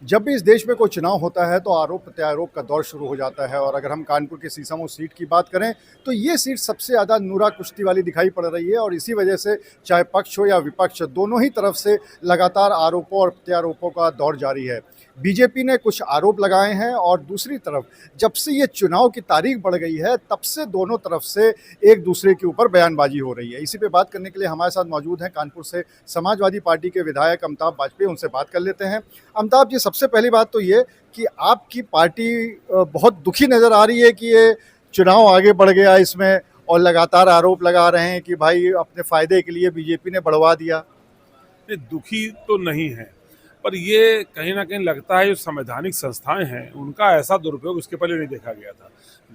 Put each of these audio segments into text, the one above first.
जब भी इस देश में कोई चुनाव होता है तो आरोप प्रत्यारोप का दौर शुरू हो जाता है और अगर हम कानपुर के सीसामऊ सीट की बात करें तो ये सीट सबसे ज़्यादा नूरा कुश्ती वाली दिखाई पड़ रही है और इसी वजह से चाहे पक्ष हो या विपक्ष दोनों ही तरफ से लगातार आरोपों और प्रत्यारोपों का दौर जारी है। बीजेपी ने कुछ आरोप लगाए हैं और दूसरी तरफ जब से ये चुनाव की तारीख बढ़ गई है तब से दोनों तरफ से एक दूसरे के ऊपर बयानबाजी हो रही है। इसी पे बात करने के लिए हमारे साथ मौजूद हैं कानपुर से समाजवादी पार्टी के विधायक अमिताभ वाजपेयी, उनसे बात कर लेते हैं। अमिताभ जी, सबसे पहली बात तो ये कि आपकी पार्टी बहुत दुखी नज़र आ रही है कि ये चुनाव आगे बढ़ गया इसमें और लगातार आरोप लगा रहे हैं कि भाई अपने फ़ायदे के लिए बीजेपी ने बढ़वा दिया। दुखी तो नहीं है, पर ये कहीं ना कहीं लगता है जो संवैधानिक संस्थाएं हैं उनका ऐसा दुरुपयोग इसके पहले नहीं देखा गया था।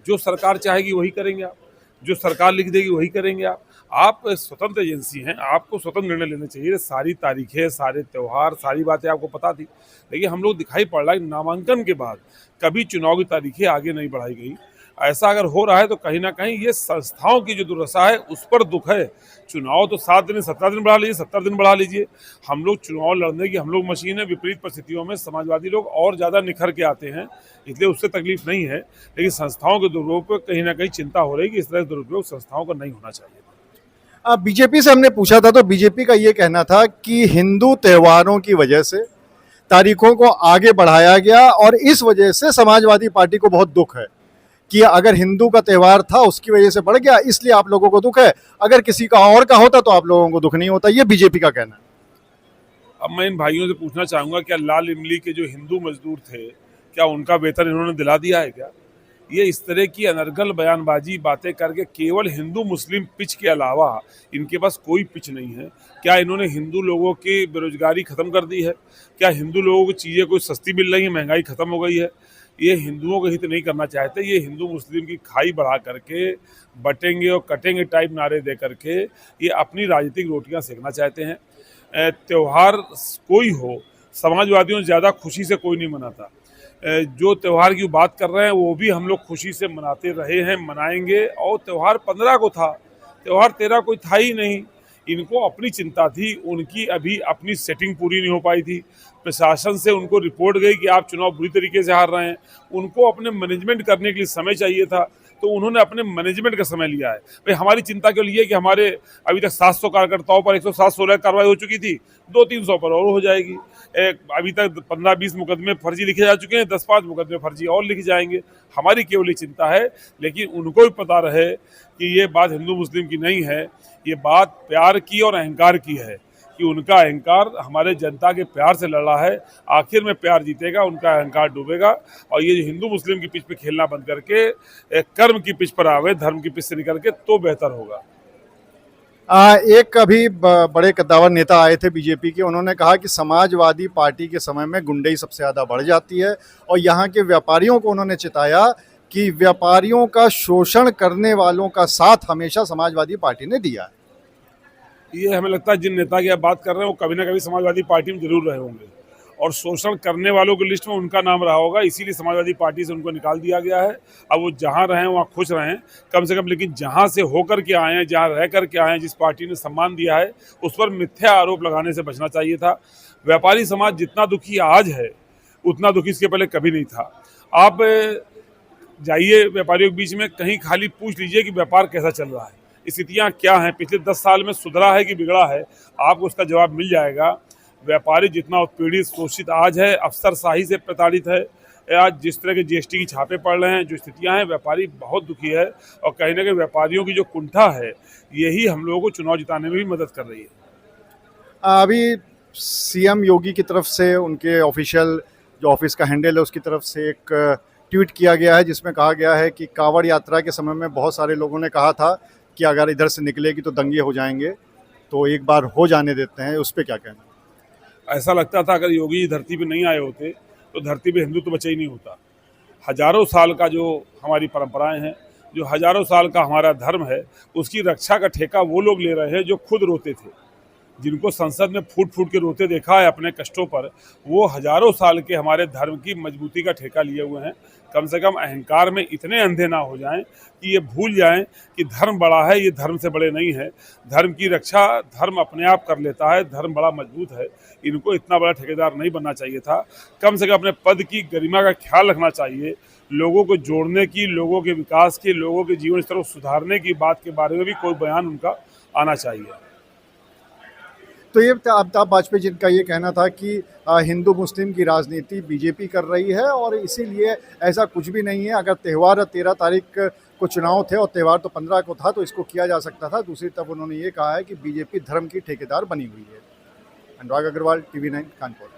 जो सरकार चाहेगी वही करेंगे आप, जो सरकार लिख देगी वही करेंगे आप स्वतंत्र एजेंसी हैं, आपको स्वतंत्र निर्णय लेने चाहिए। सारी तारीखें, सारे त्यौहार, सारी बातें आपको पता थी, लेकिन हम लोग दिखाई पड़ रहा है नामांकन के बाद कभी चुनाव की तारीखें आगे नहीं बढ़ाई गई। ऐसा अगर हो रहा है तो कहीं ना कहीं ये संस्थाओं की जो दुर्दशा है उस पर दुख है। चुनाव तो 7 दिन 17 दिन बढ़ा लीजिए, 70 दिन बढ़ा लीजिए, हम लोग चुनाव लड़ने की हम लोग मशीन है। विपरीत परिस्थितियों में समाजवादी लोग और ज़्यादा निखर के आते हैं, इसलिए उससे तकलीफ नहीं है। लेकिन संस्थाओं के दुरुपयोग कहीं ना कहीं चिंता हो रही है कि इस तरह का दुरुपयोग संस्थाओं का नहीं होना चाहिए। बीजेपी से हमने पूछा था तो बीजेपी का ये कहना था कि हिंदू त्योहारों की वजह से तारीखों को आगे बढ़ाया गया और इस वजह से समाजवादी पार्टी को बहुत दुख है कि अगर हिंदू का त्यौहार था उसकी वजह से बढ़ गया, इसलिए आप लोगों को दुख है। अगर किसी का और का होता तो आप लोगों को दुख नहीं होता। ये बीजेपी का कहना है। अब मैं इन भाइयों से पूछना चाहूँगा, क्या लाल इमली के जो हिंदू मजदूर थे, क्या उनका वेतन इन्होंने दिला दिया है क्या? ये इस तरह की अनर्गल बयानबाजी बातें करके केवल हिंदू मुस्लिम पिच के अलावा इनके पास कोई पिच नहीं है। क्या इन्होंने हिंदू लोगों की बेरोजगारी ख़त्म कर दी है? क्या हिंदू लोगों को चीज़ें कोई सस्ती मिल रही है, महंगाई ख़त्म हो गई है? ये हिंदुओं के हित नहीं करना चाहते। ये हिंदू मुस्लिम की खाई बढ़ा करके बटेंगे और कटेंगे टाइप नारे दे करके ये अपनी राजनीतिक रोटियां सेकना चाहते हैं। त्यौहार कोई हो, समाजवादियों से ज़्यादा खुशी से कोई नहीं मनाता। जो त्यौहार की बात कर रहे हैं वो भी हम लोग खुशी से मनाते रहे हैं, मनाएंगे। और त्यौहार 15 को था, त्यौहार 13 कोई था ही नहीं। इनको अपनी चिंता थी, उनकी अभी अपनी सेटिंग पूरी नहीं हो पाई थी। प्रशासन से उनको रिपोर्ट गई कि आप चुनाव बुरी तरीके से हार रहे हैं। उनको अपने मैनेजमेंट करने के लिए समय चाहिए था, तो उन्होंने अपने मैनेजमेंट का समय लिया है। भाई हमारी चिंता क्यों ली है कि हमारे अभी तक 700 कार्यकर्ताओं पर 107-16 कार्रवाई हो चुकी थी, 200-300 पर और हो जाएगी। अभी तक 15-20 मुकदमे फर्जी लिखे जा चुके हैं, 10-5 मुकदमे फर्जी और लिखे जाएंगे। हमारी केवल चिंता है, लेकिन उनको भी पता रहे कि ये बात हिंदू मुस्लिम की नहीं है, ये बात प्यार की और अहंकार की है कि उनका अहंकार हमारे जनता के प्यार से लड़ा है। आखिर में प्यार जीतेगा, उनका अहंकार डूबेगा। और ये जो हिंदू मुस्लिम की पिच पे खेलना बंद करके कर्म की पिच पर आवे, धर्म की पिच से निकल के, तो बेहतर होगा। एक अभी बड़े कद्दावर नेता आए थे बीजेपी के, उन्होंने कहा कि समाजवादी पार्टी के समय में गुंडई सबसे ज़्यादा बढ़ जाती है और यहाँ के व्यापारियों को उन्होंने चिताया कि व्यापारियों का शोषण करने वालों का साथ हमेशा समाजवादी पार्टी ने दिया है। ये हमें लगता है जिन नेता की आप बात कर रहे हैं वो कभी ना कभी समाजवादी पार्टी में जरूर रहे होंगे और शोषण करने वालों की लिस्ट में उनका नाम रहा होगा, इसीलिए समाजवादी पार्टी से उनको निकाल दिया गया है। अब वो जहाँ रहें वहाँ खुश रहें कम से कम, लेकिन जहाँ से होकर के आए हैं, जहाँ रह कर के आए हैं, जिस पार्टी ने सम्मान दिया है, उस पर मिथ्या आरोप लगाने से बचना चाहिए था। व्यापारी समाज जितना दुखी आज है उतना दुखी इसके पहले कभी नहीं था। आप जाइए व्यापारियों के बीच में, कहीं खाली पूछ लीजिए कि व्यापार कैसा चल रहा है, स्थितियाँ क्या हैं, पिछले 10 साल में सुधरा है कि बिगड़ा है, आपको उसका जवाब मिल जाएगा। व्यापारी जितना उत्पीड़ित शोषित आज है, अफसरशाही से प्रताड़ित है, आज जिस तरह के जीएसटी की छापे पड़ रहे हैं, जो स्थितियां हैं, व्यापारी बहुत दुखी है। और कहीं ना कहीं व्यापारियों की जो कुंठा है यही हम लोगों को चुनाव जिताने में भी मदद कर रही है। अभी सीएम योगी की तरफ से, उनके ऑफिशियल जो ऑफिस का हैंडल है उसकी तरफ से एक ट्वीट किया गया है जिसमें कहा गया है कि कांवड़ यात्रा के समय में बहुत सारे लोगों ने कहा था कि अगर इधर से निकलेगी तो दंगे हो जाएंगे, तो एक बार हो जाने देते हैं, उस पर क्या कहना? ऐसा लगता था अगर योगी धरती पे नहीं आए होते तो धरती पे हिंदुत्व बचा ही नहीं होता। हजारों साल का जो हमारी परंपराएं हैं, जो हजारों साल का हमारा धर्म है, उसकी रक्षा का ठेका वो लोग ले रहे हैं जो खुद रोते थे। जिनको संसद में फूट फूट के रोते देखा है अपने कष्टों पर, वो हजारों साल के हमारे धर्म की मजबूती का ठेका लिए हुए हैं। कम से कम अहंकार में इतने अंधे ना हो जाएं कि ये भूल जाएं कि धर्म बड़ा है, ये धर्म से बड़े नहीं है। धर्म की रक्षा धर्म अपने आप कर लेता है, धर्म बड़ा मजबूत है। इनको इतना बड़ा ठेकेदार नहीं बनना चाहिए था। कम से कम अपने पद की गरिमा का ख्याल रखना चाहिए। लोगों को जोड़ने की, लोगों के विकास की, लोगों के जीवन स्तर को सुधारने की बात के बारे में भी कोई बयान उनका आना चाहिए। तो ये अमिताभ वाजपेयी जिनका ये कहना था कि हिंदू मुस्लिम की राजनीति बीजेपी कर रही है और इसीलिए ऐसा कुछ भी नहीं है। अगर त्यौहार 13 तारीख को चुनाव थे और त्यौहार तो 15 को था, तो इसको किया जा सकता था। दूसरी तरफ उन्होंने ये कहा है कि बीजेपी धर्म की ठेकेदार बनी हुई है। अनुराग अग्रवाल, TV9 कानपुर।